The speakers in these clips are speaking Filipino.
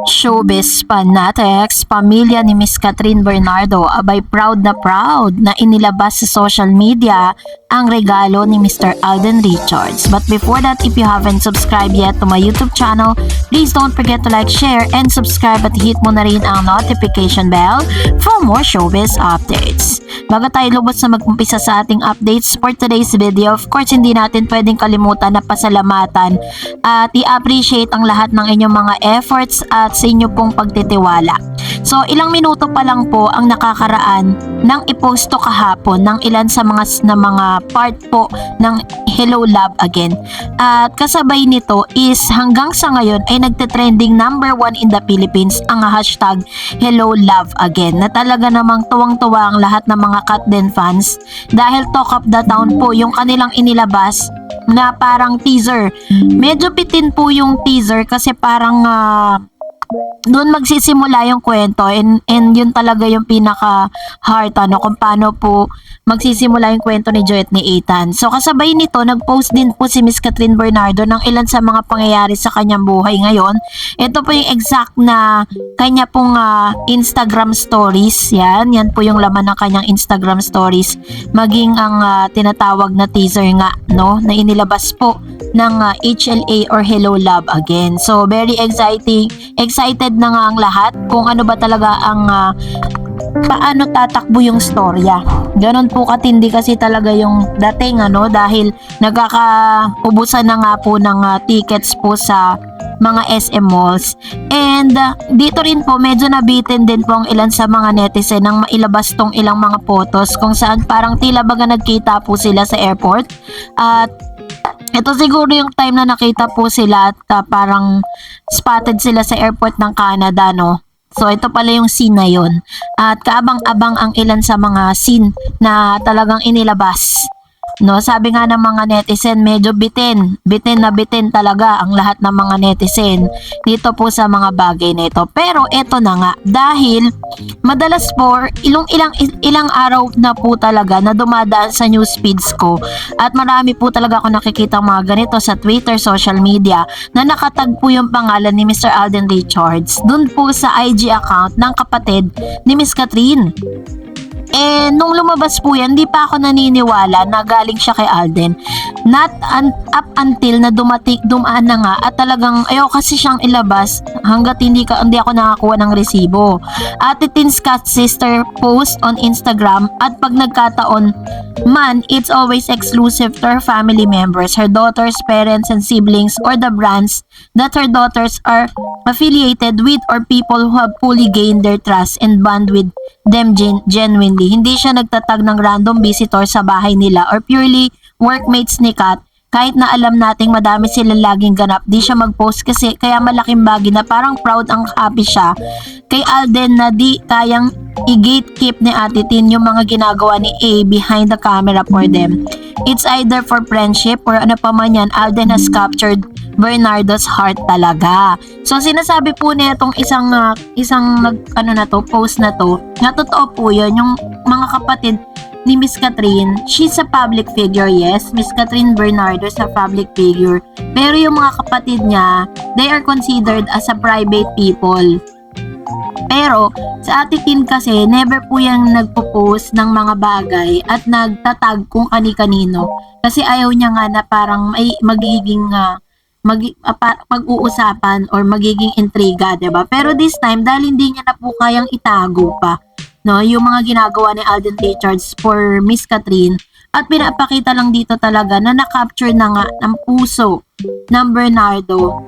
Showbiz fanatics, pamilya ni Miss Catherine Bernardo abay proud na inilabas sa social media ang regalo ni Mr. Alden Richards. But before that, if you haven't subscribed yet to my YouTube channel, please don't forget to like, share, and subscribe at hit mo na rin ang notification bell for more showbiz updates. Bago tayo lubos na mag-umpisa sa ating updates for today's video, of course hindi natin pwedeng kalimutan na pasalamatan at i-appreciate ang lahat ng inyong mga efforts at sa inyo pong pagtitiwala. So ilang minuto pa lang po ang nakakaraan nang i-post to kahapon ng ilan sa mga part po ng Hello Love Again. At kasabay nito is hanggang sa ngayon ay nagte-trending number 1 in the Philippines ang hashtag Hello Love Again, na talaga namang tuwang-tuwa ang lahat ng mga Katden fans dahil talk of the town po yung kanilang inilabas na parang teaser. Medyo bitin po yung teaser kasi parang doon magsisimula yung kwento and yun talaga yung pinaka heart kung paano po magsisimula yung kwento ni Joy at ni Ethan. So kasabay nito, nag-post din po si Miss Catherine Bernardo ng ilan sa mga pangyayari sa kanyang buhay ngayon. Ito po yung exact na kanya pong Instagram stories. Yan po yung laman ng kanyang Instagram stories. Maging ang tinatawag na teaser nga, no, na inilabas po ng HLA or Hello Love Again. So very excited na nga ang lahat kung ano ba talaga ang paano tatakbo yung storya. Ganon po katindi kasi talaga yung dating dahil nagkakaubusan na nga po ng tickets po sa mga SM malls. And dito rin po medyo nabitin din po ang ilan sa mga netizen nang mailabas tong ilang mga photos kung saan parang tila baga nagkita po sila sa airport. At ito siguro yung time na nakita po sila at parang spotted sila sa airport ng Canada, no? So ito pala yung scene na yun. At kaabang-abang ang ilan sa mga scene na talagang inilabas. No, sabi nga ng mga netizen, medyo bitin talaga ang lahat ng mga netizen dito po sa mga bagay na ito. Pero eto na nga, dahil madalas po ilang araw na po talaga na dumadaan sa news feeds ko at marami po talaga ako nakikita mga ganito sa Twitter, social media na nakatag po yung pangalan ni Mr. Alden Richards dun po sa IG account ng kapatid ni Miss Catherine. Nung lumabas po yan, di pa ako naniniwala na galing siya kay Alden. Up until na dumaan na nga at talagang ayaw kasi siyang ilabas hanggat hindi ako nakakuha ng resibo. Ate Tin's Cat Sister post on Instagram at pag nagkataon man, it's always exclusive to her family members, her daughters, parents, and siblings, or the brands that her daughters are affiliated with or people who have fully gained their trust and bond with them genuinely. Hindi siya nagtatag ng random visitor sa bahay nila or purely workmates ni Kat. Kahit na alam nating madami silang laging ganap, di siya mag-post kasi kaya malaking bagay na parang proud ang happy siya kay Alden na di kayang i-gatekeep ni Ate Tin yung mga ginagawa ni A behind the camera for them. It's either for friendship or ano pa man yan, Alden has captured Bernardo's heart talaga. So sinasabi po niya itong isang post na to, na totoo po yun, yung mga kapatid ni Miss Catherine, she's a public figure, yes. Miss Catherine Bernardo is a public figure. Pero yung mga kapatid niya, they are considered as a private people. Pero sa Ate Tin kasi, never po yung nagpo-post ng mga bagay at nagtatag kung kani-kanino. Kasi ayaw niya nga na parang may magiging pag-uusapan or magiging intriga, diba? Pero this time, dahil hindi niya na po kayang itago pa, no, yung mga ginagawa ni Alden Richards for Miss Catherine, at pinapakita lang dito talaga na na-capture na nga ng puso ng Bernardo,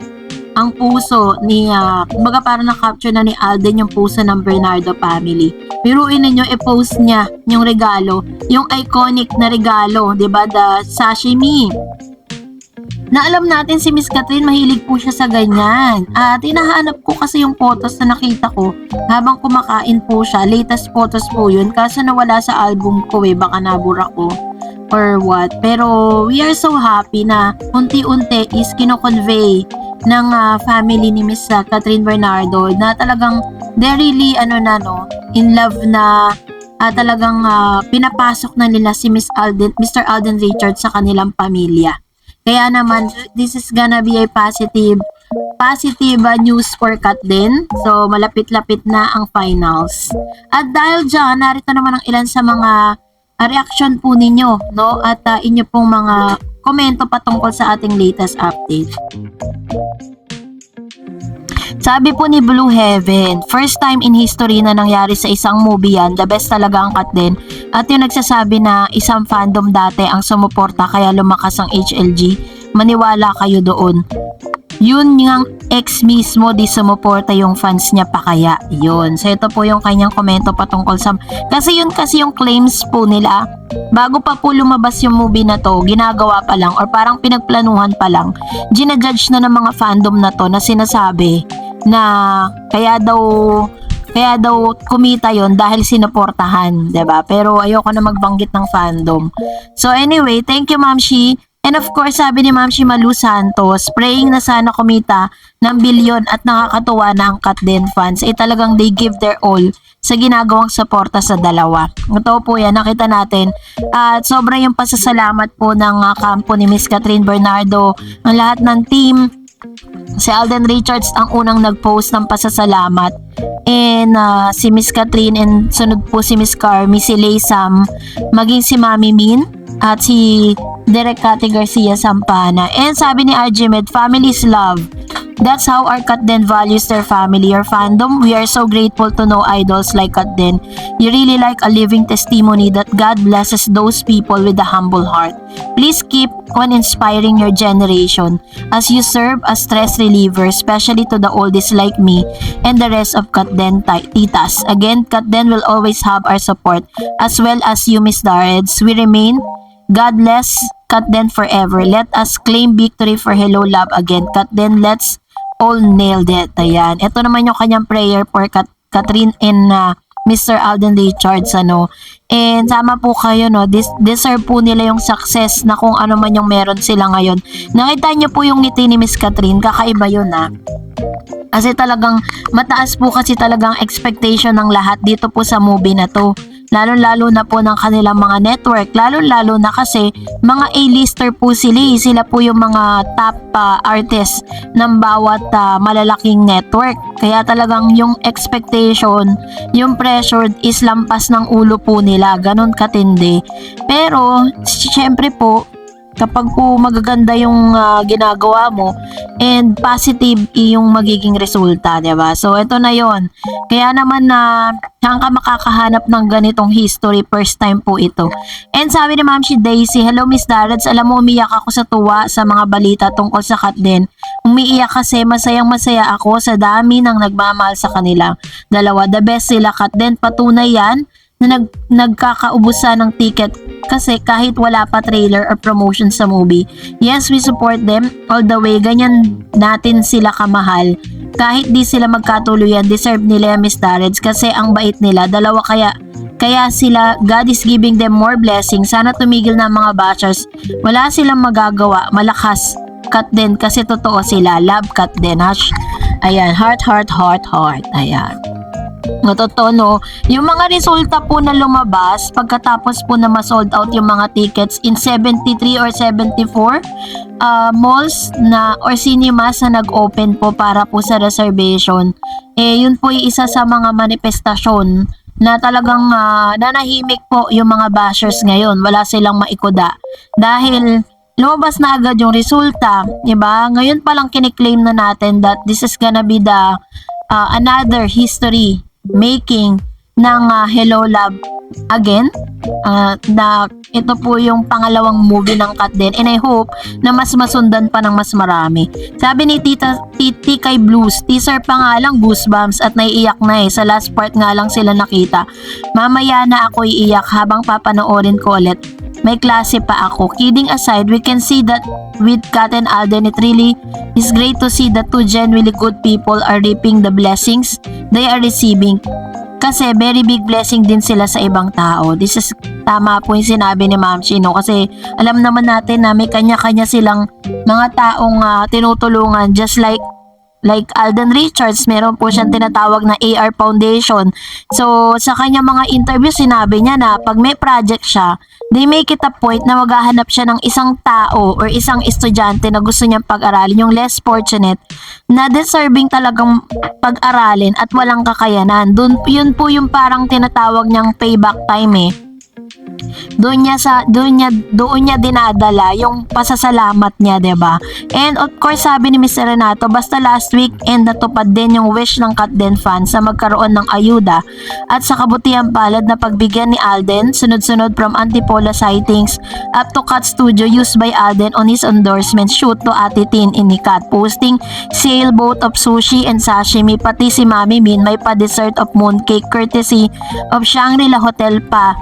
ang puso ni kumbaga parang na-capture na ni Alden yung puso ng Bernardo family. Piruin ninyo, i-post niya yung regalo, yung iconic na regalo, diba, the sashimi. Na alam natin si Miss Catherine mahilig po siya sa ganyan. At hinahanap ko kasi yung photos na nakita ko habang kumakain po siya. Latest photos po yun. Kaso nawala sa album ko baka nabura ko or what. Pero we are so happy na unti-unti is kino-convey ng family ni Miss Catherine Bernardo na talagang they really in love na talagang pinapasok na nila si Mr. Alden Richards sa kanilang pamilya. Kaya naman, this is gonna be a positive positive news for Kat din. So, malapit-lapit na ang finals. At dahil dyan, narito naman ang ilan sa mga reaction po ninyo, no? At inyo pong mga komento patungkol sa ating latest update. Sabi po ni Blue Heaven, first time in history na nangyari sa isang movie yan, the best talaga ang Kat din. At yung nagsasabi na isang fandom dati ang sumuporta kaya lumakas ang HLG, maniwala kayo doon. Yun yung ex mismo di sumuporta yung fans niya pa kaya. Yun. So ito po yung kanyang komento patungkol sa... Kasi yung claims po nila, bago pa po lumabas yung movie na to, ginagawa pa lang or parang pinagplanuhan pa lang, ginajudge na ng mga fandom na to na sinasabi na kaya daw kumita yon dahil sinuportahan, 'di ba? Pero ayoko na magbanggit ng fandom. So anyway, thank you Ma'am Shi. And of course, sabi ni Ma'am Shi Malu Santos, praying na sana kumita ng bilyon at nakakatuwa na ang Kat din fans. Talagang they give their all sa ginagawang suporta sa dalawa. Ito po yan, nakita natin. At sobra yung pasasalamat po ng kampo ni Miss Catherine Bernardo, ang lahat ng team. Si Alden Richards ang unang nag-post ng pasasalamat. And si Miss Catherine and sunod po si Miss Carmi, si Lay Sam, maging si Mami Min at si Derek Cathy Garcia Sampana. And sabi ni RJ Med, family is love. That's how our Kat din values their family or fandom. We are so grateful to know idols like Kat din. You really like a living testimony that God blesses those people with a humble heart. Please keep on inspiring your generation as you serve as stress reliever, especially to the oldies like me and the rest of Kat din titas. Again, Kat din will always have our support as well as you, Miss Dareds. We remain. God bless Kat din forever. Let us claim victory for Hello Love again. Kat din, let's all nailed it. Ayan. Ito naman yung kanyang prayer for Catherine and Mr. Alden Richards, ano. And sama po kayo, no. Deserve po nila yung success na kung ano man yung meron sila ngayon. Nakita niyo po yung ngiti ni Miss Catherine. Kakaiba yun, ha. Kasi talagang mataas po kasi talagang expectation ng lahat dito po sa movie na to. Lalo-lalo na po ng kanilang mga network. Lalo-lalo na kasi mga A-lister po sila. Sila po yung mga top artists ng bawat malalaking network. Kaya talagang yung expectation, yung pressure is lampas ng ulo po nila. Ganon katindi. Pero, syempre po, kapag po magaganda yung ginagawa mo and positive yung magiging resulta, diba? So, ito na yon. Kaya naman saan ka makakahanap ng ganitong history, first time po ito. And sabi ni Ma'am Shi Daisy, hello Miss Darrets, alam mo umiyak ako sa tuwa sa mga balita tungkol sa Kat din. Umiiyak kasi masayang masaya ako sa dami ng nagmamahal sa kanila. Dalawa, the best sila Kat din. Patunay yan na nagkakaubusan ng ticket kasi kahit wala pa trailer or promotion sa movie. Yes, we support them all the way. Ganyan natin sila kamahal. Kahit di sila magkatuluyan, deserve nila yung Miss Darreds kasi ang bait nila. Dalawa kaya sila, God is giving them more blessings. Sana tumigil na mga bashers. Wala silang magagawa. Malakas Kat din kasi totoo sila. Love Kat din. Ayan, heart. Ayan. Totoo, no? Yung mga resulta po na lumabas pagkatapos po na ma-sold out yung mga tickets in 73 or 74 malls na or cinemas na nag-open po para po sa reservation. Yun po yung isa sa mga manifestasyon na talagang nanahimik po yung mga bashers ngayon. Wala silang maikuda. Dahil lumabas na agad yung resulta, diba? Ngayon pa lang kiniklaim na natin that this is gonna be the another history making ng Hello Love again. Na ito po yung pangalawang movie ng Kat din, and I hope na mas masundan pa ng mas marami. Sabi ni Titi kay Blues, teaser pa nga lang goosebumps at naiiyak na sa last part nga lang sila nakita. Mamaya na ako iiyak habang papanoorin ko ulit. May klase pa ako. Kidding aside, we can see that with Kat and Alden, it really is great to see that two genuinely good people are reaping the blessings they are receiving. Kasi very big blessing din sila sa ibang tao. This is tama po yung sinabi ni Ma'am Chino. Kasi alam naman natin na may kanya-kanya silang mga taong tinutulungan, just like Alden Richards, meron po siyang tinatawag na AR Foundation. So, sa kanya mga interview, sinabi niya na pag may project siya, they make it a point na maghahanap siya ng isang tao or isang estudyante na gusto niyang pag-aralin, yung less fortunate, na deserving talagang pag-aralin at walang kakayanan. Yun po yung parang tinatawag niyang payback time eh. Doon niya dinadala yung pasasalamat niya, 'di ba? And of course, sabi ni Mr. Renato, basta last week and natupad din yung wish ng Katden fans sa magkaroon ng ayuda at sa kabutihang palad na pagbigyan ni Alden, sunod-sunod from Antipolo sightings up to Kat Studio used by Alden on his endorsement shoot to Ate Tin in Kat, posting sailboat of sushi and sashimi, pati si Mami Min may pa-dessert of mooncake courtesy of Shangri-La Hotel pa.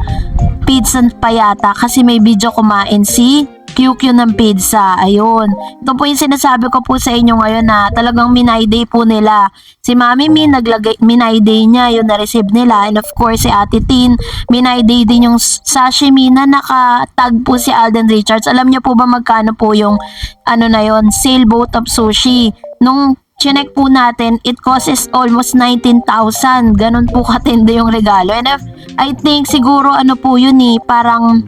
Pizza pa yata kasi may video kumain si QQ ng pizza. Ayun. Ito po yung sinasabi ko po sa inyo ngayon na talagang minayday po nila. Si Mami Min, minayday niya yung na-receive nila. And of course, si Ate Tin, minayday din yung sashimi na nakatag po si Alden Richards. Alam niyo po ba magkano po yung na yon, sailboat of sushi? Nung chinek po natin, it costs almost 19,000. Ganun po katindi yung regalo. And I think siguro po yun parang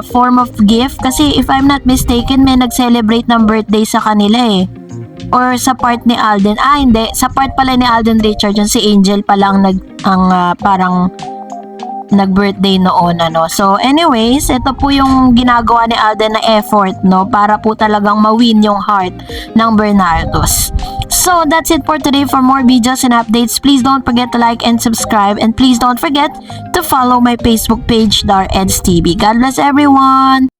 form of gift. Kasi if I'm not mistaken, may nag-celebrate ng birthday sa kanila eh. Or sa part ni Alden. Hindi. Sa part pala ni Alden Richards, yun si Angel palang parang nag-birthday noon So anyways, ito po yung ginagawa ni Alden na effort para po talagang ma-win yung heart ng Bernardos. So that's it for today. For more videos and updates, please don't forget to like and subscribe, and please don't forget to follow my Facebook page, Dar Eds TV. God bless everyone.